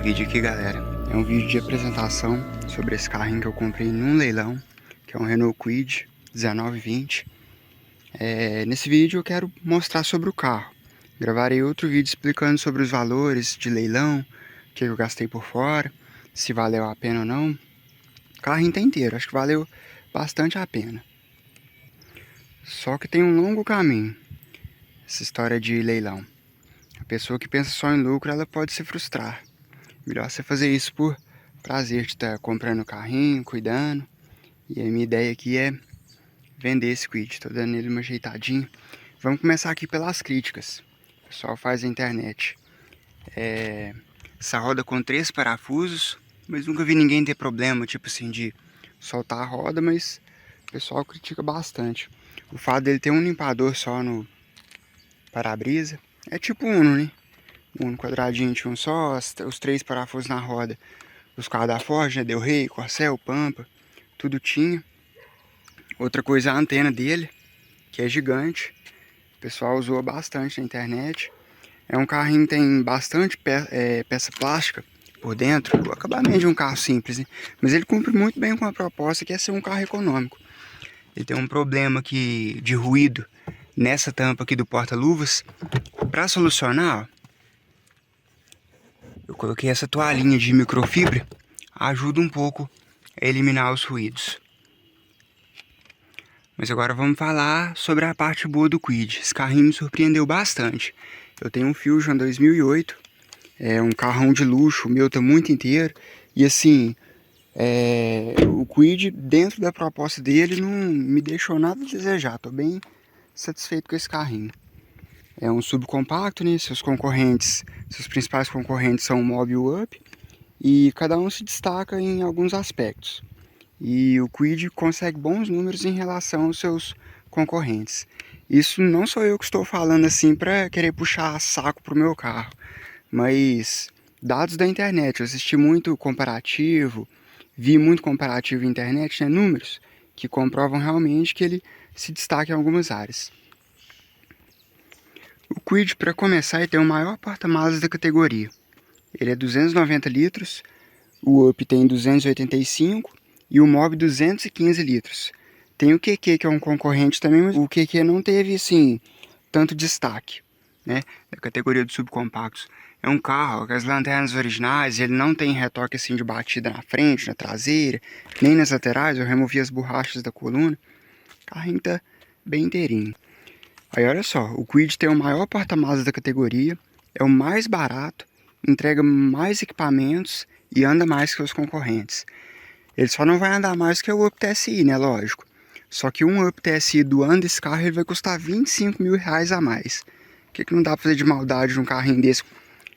vídeo aqui, galera, é um vídeo de apresentação sobre esse carrinho que eu comprei num leilão, que é um Renault Kwid 1920. Nesse vídeo eu quero mostrar sobre o carro. Gravarei outro vídeo explicando sobre os valores de leilão, o que eu gastei por fora, se valeu a pena ou não. O carrinho tá inteiro, acho que valeu bastante a pena. Só que tem um longo caminho, essa história de leilão. A pessoa que pensa só em lucro, ela pode se frustrar. Melhor você fazer isso por prazer de estar comprando o carrinho, cuidando. E a minha ideia aqui é vender esse Kwid. Tô dando ele uma ajeitadinha. Vamos começar aqui pelas críticas. O pessoal faz na internet. Essa roda com 3 parafusos, mas nunca vi ninguém ter problema, tipo assim, de soltar a roda, mas o pessoal critica bastante. O fato dele ter um limpador só no para-brisa, é tipo Uno, né? Um quadradinho de um só, os 3 parafusos na roda. Os carros da Ford, né? Del Rey, Corcel, Pampa, tudo tinha. Outra coisa é a antena dele, que é gigante. O pessoal usou bastante na internet. É um carrinho que tem bastante peça plástica por dentro. O acabamento de um carro simples, né? Mas ele cumpre muito bem com a proposta, que é ser um carro econômico. Ele tem um problema aqui de ruído nessa tampa aqui do porta-luvas. Para solucionar, ó, eu coloquei essa toalhinha de microfibra, ajuda um pouco a eliminar os ruídos. Mas agora vamos falar sobre a parte boa do Kwid. Esse carrinho me surpreendeu bastante. Eu tenho um Fusion 2008, é um carrão de luxo, o meu tá muito inteiro. E assim, o Kwid, dentro da proposta dele, não me deixou nada a desejar. Tô bem satisfeito com esse carrinho. É um subcompacto, né? Seus principais concorrentes são o Mobi e o Up, e cada um se destaca em alguns aspectos. E o Kwid consegue bons números em relação aos seus concorrentes. Isso não sou eu que estou falando assim para querer puxar saco pro meu carro, mas dados da internet. Eu assisti muito comparativo, vi muito comparativo na internet, né? Números que comprovam realmente que ele se destaca em algumas áreas. O Kwid, para começar, ele tem o maior porta-malas da categoria. Ele é 290 litros, o Up tem 285 e o Mobi 215 litros. Tem o QQ, que é um concorrente também, mas o QQ não teve, assim, tanto destaque, né, da categoria dos subcompactos. É um carro com as lanternas originais, ele não tem retoque assim de batida na frente, na traseira, nem nas laterais. Eu removi as borrachas da coluna. O carrinho tá bem inteirinho. Aí olha só, o Kwid tem o maior porta-malas da categoria, é o mais barato, entrega mais equipamentos e anda mais que os concorrentes. Ele só não vai andar mais que o Up TSI, né, lógico. Só que um Up TSI doando esse carro, ele vai custar 25 mil reais a mais. O que não dá pra fazer de maldade num carrinho desse?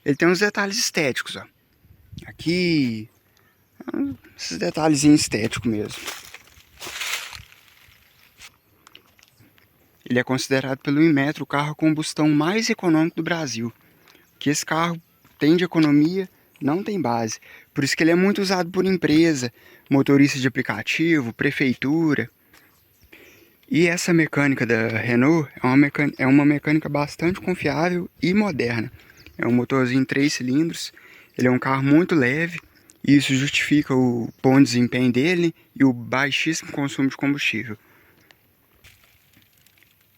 Ele tem uns detalhes estéticos, ó. Aqui, esses detalhezinhos estéticos mesmo. Ele é considerado pelo Inmetro o carro a combustão mais econômico do Brasil. Que esse carro tem de economia, não tem base. Por isso que ele é muito usado por empresa, motorista de aplicativo, prefeitura. E essa mecânica da Renault é uma mecânica bastante confiável e moderna. É um motorzinho 3 cilindros, ele é um carro muito leve, e isso justifica o bom desempenho dele e o baixíssimo consumo de combustível.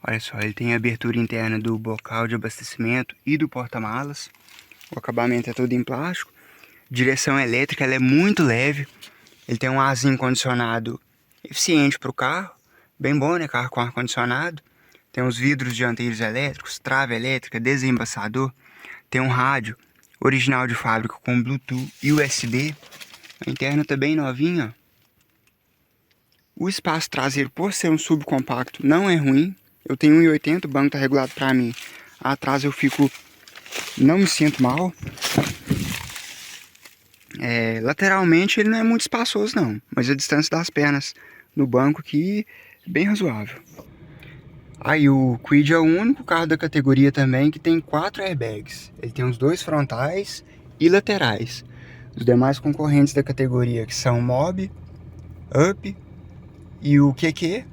Olha só, ele tem a abertura interna do bocal de abastecimento e do porta-malas. O acabamento é todo em plástico. Direção elétrica, ela é muito leve. Ele tem um arzinho condicionado eficiente para o carro. Bem bom, né? Carro com ar-condicionado. Tem os vidros dianteiros elétricos, trave elétrica, desembaçador. Tem um rádio original de fábrica com Bluetooth e USB. A interna tá bem novinha, ó. O espaço traseiro, por ser um subcompacto, não é ruim. Eu tenho 1,80, o banco tá regulado pra mim. Atrás eu não me sinto mal. Lateralmente ele não é muito espaçoso não, mas a distância das pernas no banco aqui é bem razoável. Aí o Kwid é o único carro da categoria também que tem 4 airbags. Ele tem os 2 frontais e laterais. Os demais concorrentes da categoria, que são o Mobi, Up e o QQ,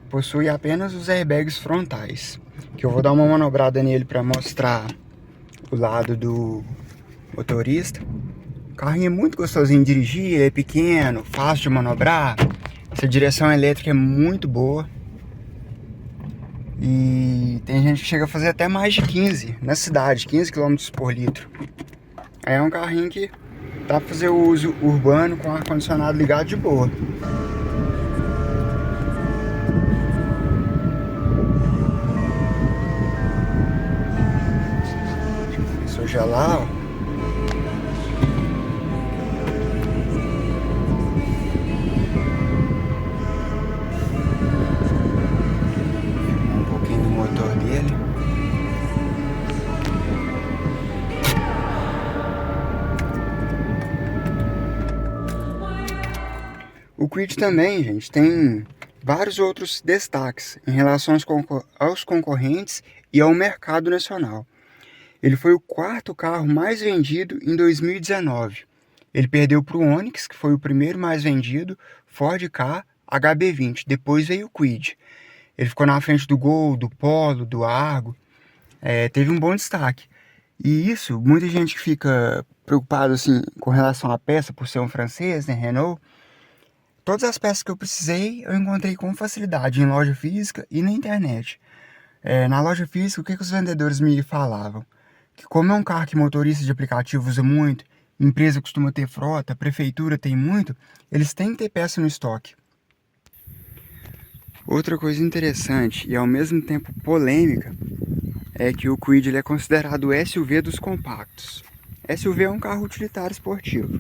possui apenas os airbags frontais, que eu vou dar uma manobrada nele para mostrar o lado do motorista. O carrinho é muito gostosinho de dirigir, ele é pequeno, fácil de manobrar. Essa direção elétrica é muito boa. E tem gente que chega a fazer até mais de 15 na cidade, 15 km por litro. É um carrinho que dá pra fazer o uso urbano com ar-condicionado ligado de boa. Começou a gelar, ó. Um pouquinho do motor dele. O Kwid também, gente, tem vários outros destaques em relação aos concorrentes e ao mercado nacional. Ele foi o quarto carro mais vendido em 2019. Ele perdeu para o Onix, que foi o primeiro mais vendido, Ford Ka, HB20. Depois veio o Kwid. Ele ficou na frente do Gol, do Polo, do Argo. Teve um bom destaque. E isso, muita gente fica preocupada assim, com relação à peça, por ser um francês, né, Renault. Todas as peças que eu precisei, eu encontrei com facilidade em loja física e na internet. Na loja física, o que os vendedores me falavam? Que como é um carro que motorista de aplicativo usa muito, empresa costuma ter frota, prefeitura tem muito, eles têm que ter peça no estoque. Outra coisa interessante e ao mesmo tempo polêmica é que o Kwid ele é considerado o SUV dos compactos. SUV é um carro utilitário esportivo.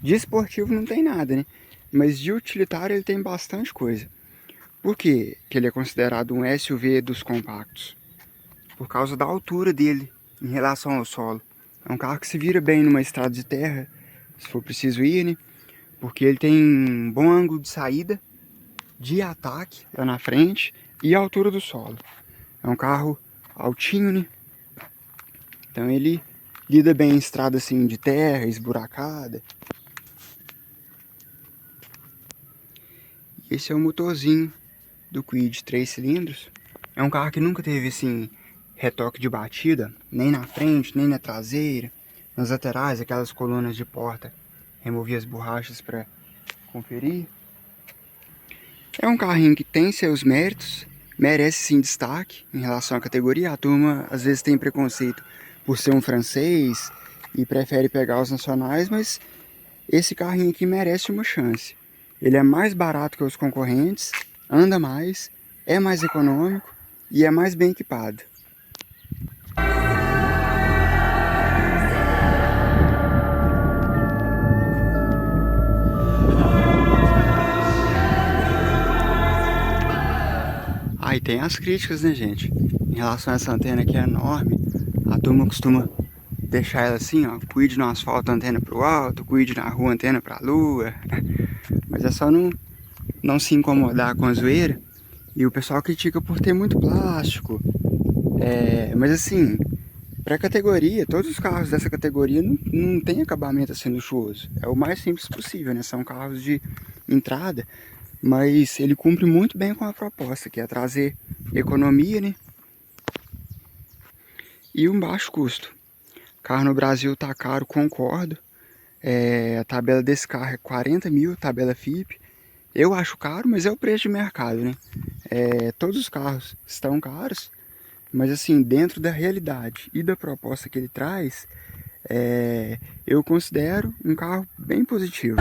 De esportivo não tem nada, né? Mas de utilitário ele tem bastante coisa. Por que ele é considerado um SUV dos compactos? Por causa da altura dele em relação ao solo. É um carro que se vira bem numa estrada de terra, se for preciso ir, né? Porque ele tem um bom ângulo de saída, de ataque lá na frente e a altura do solo. É um carro altinho, né? Então ele lida bem em estrada assim de terra, esburacada. Esse é o motorzinho do Kwid 3 cilindros. É um carro que nunca teve assim retoque de batida, nem na frente, nem na traseira. Nas laterais, aquelas colunas de porta, removi as borrachas para conferir. É um carrinho que tem seus méritos, merece sim destaque em relação à categoria. A turma às vezes tem preconceito por ser um francês e prefere pegar os nacionais, mas esse carrinho aqui merece uma chance. Ele é mais barato que os concorrentes, anda mais, é mais econômico e é mais bem equipado. E tem as críticas, né, gente? Em relação a essa antena que é enorme, a turma costuma deixar ela assim, ó, Kwid no asfalto, antena pro alto, Kwid na rua, antena pra lua. Mas é só não se incomodar com a zoeira. E o pessoal critica por ter muito plástico. Mas assim, pra categoria, todos os carros dessa categoria não tem acabamento assim luxuoso. É o mais simples possível, né? São carros de entrada. Mas ele cumpre muito bem com a proposta, que é trazer economia, né? E um baixo custo. Carro no Brasil tá caro, concordo. A tabela desse carro é 40 mil, tabela FIP. Eu acho caro, mas é o preço de mercado, né? Todos os carros estão caros, mas assim, dentro da realidade e da proposta que ele traz, eu considero um carro bem positivo.